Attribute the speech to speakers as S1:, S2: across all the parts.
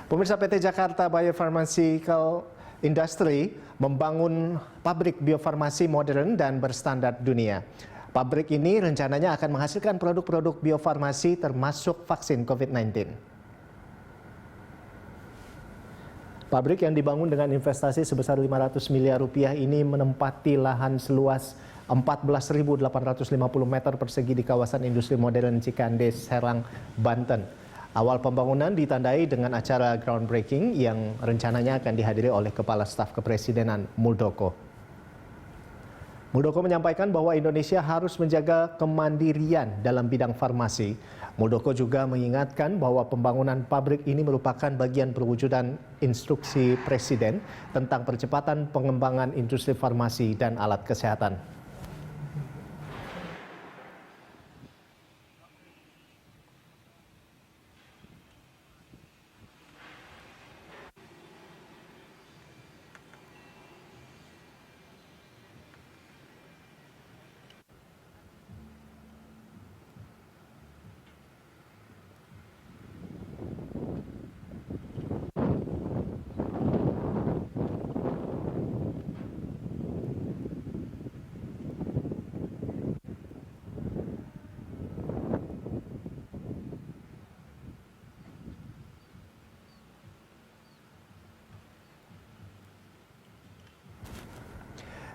S1: Pemirsa, PT Jakarta Biopharmaceutical Industry membangun pabrik biofarmasi modern dan berstandar dunia. Pabrik ini rencananya akan menghasilkan produk-produk biofarmasi termasuk vaksin COVID-19. Pabrik yang dibangun dengan investasi sebesar 500 miliar rupiah ini menempati lahan seluas 14.850 meter persegi di kawasan industri modern Cikandes, Serang, Banten. Awal pembangunan ditandai dengan acara groundbreaking yang rencananya akan dihadiri oleh Kepala Staf Kepresidenan Muldoko. Muldoko menyampaikan bahwa Indonesia harus menjaga kemandirian dalam bidang farmasi. Muldoko juga mengingatkan bahwa pembangunan pabrik ini merupakan bagian perwujudan instruksi Presiden tentang percepatan pengembangan industri farmasi dan alat kesehatan.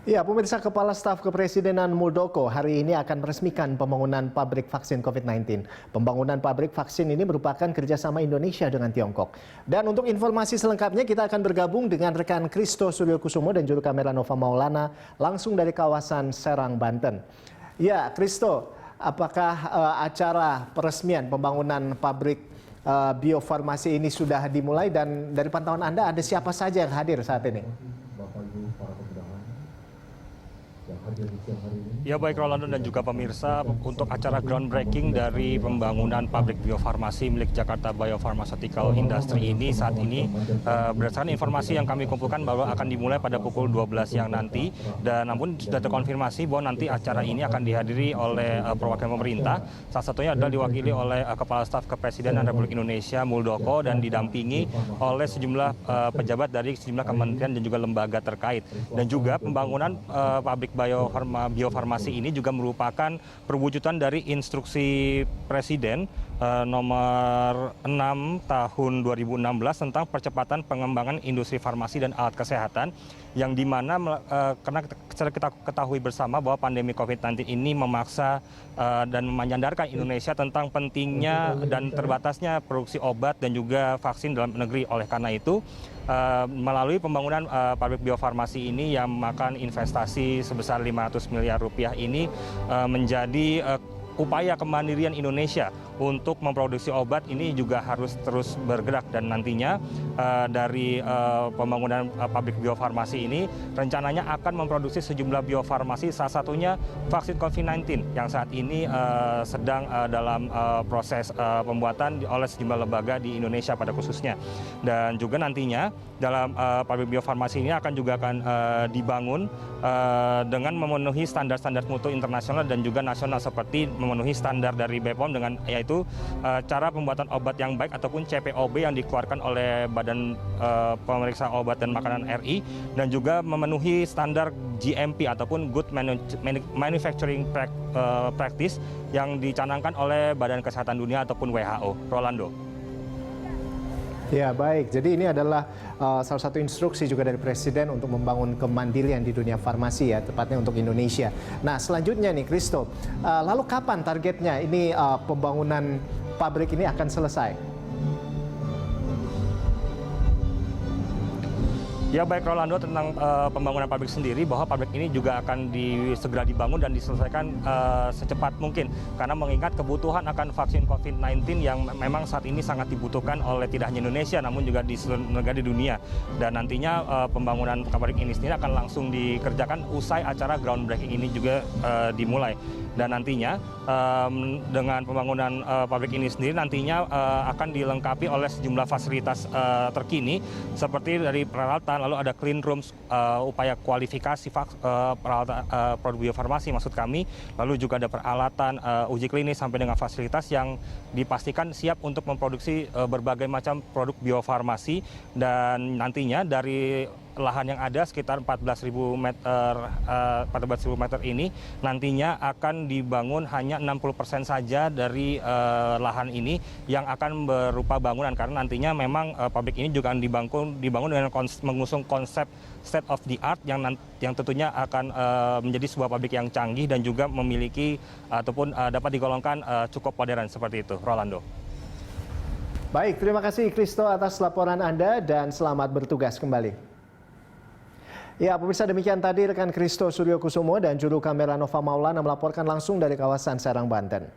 S1: Ya, pemirsa, Kepala Staf Kepresidenan Muldoko hari ini akan meresmikan pembangunan pabrik vaksin COVID-19. Pembangunan pabrik vaksin ini merupakan kerjasama Indonesia dengan Tiongkok. Dan untuk informasi selengkapnya kita akan bergabung dengan rekan Kristo Suryokusumo dan juru kamera Nova Maulana langsung dari kawasan Serang, Banten. Ya, Kristo, apakah acara peresmian pembangunan pabrik biofarmasi ini sudah dimulai dan dari pantauan Anda ada siapa saja yang hadir saat ini?
S2: Ya, baik Rolando dan juga pemirsa, untuk acara groundbreaking dari pembangunan pabrik biofarmasi milik Jakarta Biopharmaceutical Industry ini saat ini berdasarkan informasi yang kami kumpulkan bahwa akan dimulai pada pukul 12 siang nanti, dan namun sudah terkonfirmasi bahwa nanti acara ini akan dihadiri oleh perwakilan pemerintah. Salah satunya adalah diwakili oleh Kepala Staf Kepresidenan Republik Indonesia Muldoko dan didampingi oleh sejumlah pejabat dari sejumlah kementerian dan juga lembaga terkait. Dan juga pembangunan pabrik biofarmasi ini juga merupakan perwujudan dari instruksi Presiden nomor 6 tahun 2016 tentang percepatan pengembangan industri farmasi dan alat kesehatan, yang dimana karena kita ketahui bersama bahwa pandemi COVID-19 ini memaksa dan menyandarkan Indonesia tentang pentingnya dan terbatasnya produksi obat dan juga vaksin dalam negeri. Oleh karena itu, melalui pembangunan pabrik biofarmasi ini yang memakan investasi sebesar 500 miliar rupiah ini menjadi upaya kemandirian Indonesia untuk memproduksi obat ini juga harus terus bergerak. Dan nantinya dari pembangunan pabrik biofarmasi ini rencananya akan memproduksi sejumlah biofarmasi, salah satunya vaksin COVID-19 yang saat ini sedang dalam proses pembuatan oleh sejumlah lembaga di Indonesia pada khususnya. Dan juga nantinya dalam pabrik biofarmasi ini juga akan dibangun dengan memenuhi standar-standar mutu internasional dan juga nasional, seperti memenuhi standar dari BPOM dengan yaitu cara pembuatan obat yang baik ataupun CPOB yang dikeluarkan oleh Badan Pemeriksa Obat dan Makanan RI, dan juga memenuhi standar GMP ataupun Good Manufacturing Practice yang dicanangkan oleh Badan Kesehatan Dunia ataupun WHO. Rolando.
S1: Ya, baik. Jadi ini adalah salah satu instruksi juga dari Presiden untuk membangun kemandirian di dunia farmasi, ya, tepatnya untuk Indonesia. Nah, selanjutnya nih, Kristo, lalu kapan targetnya ini pembangunan pabrik ini akan selesai?
S2: Ya, baik Rolando, tentang pembangunan pabrik sendiri, bahwa pabrik ini juga akan segera dibangun dan diselesaikan secepat mungkin, karena mengingat kebutuhan akan vaksin COVID-19 yang memang saat ini sangat dibutuhkan oleh tidak hanya Indonesia namun juga di seluruh negara di dunia. Dan nantinya pembangunan pabrik ini sendiri akan langsung dikerjakan usai acara groundbreaking ini juga dimulai. Dan nantinya dengan pembangunan pabrik ini sendiri nantinya akan dilengkapi oleh sejumlah fasilitas terkini seperti dari peralatan, lalu ada clean rooms, upaya kualifikasi peralatan produk biofarmasi maksud kami, lalu juga ada peralatan uji klinis sampai dengan fasilitas yang dipastikan siap untuk memproduksi berbagai macam produk biofarmasi. Dan nantinya dari lahan yang ada sekitar 14.000 meter ini nantinya akan dibangun hanya 60% saja dari lahan ini yang akan berupa bangunan, karena nantinya memang pabrik ini juga akan dibangun dengan mengusung konsep state of the art yang tentunya akan menjadi sebuah pabrik yang canggih dan juga memiliki ataupun dapat digolongkan cukup modern seperti itu. Rolando.
S1: Baik, terima kasih Kristo atas laporan Anda dan selamat bertugas kembali. Ya, pemirsa, demikian tadi rekan Kristo Suryo Kusumo dan juru kamera Nova Maulana melaporkan langsung dari kawasan Serang, Banten.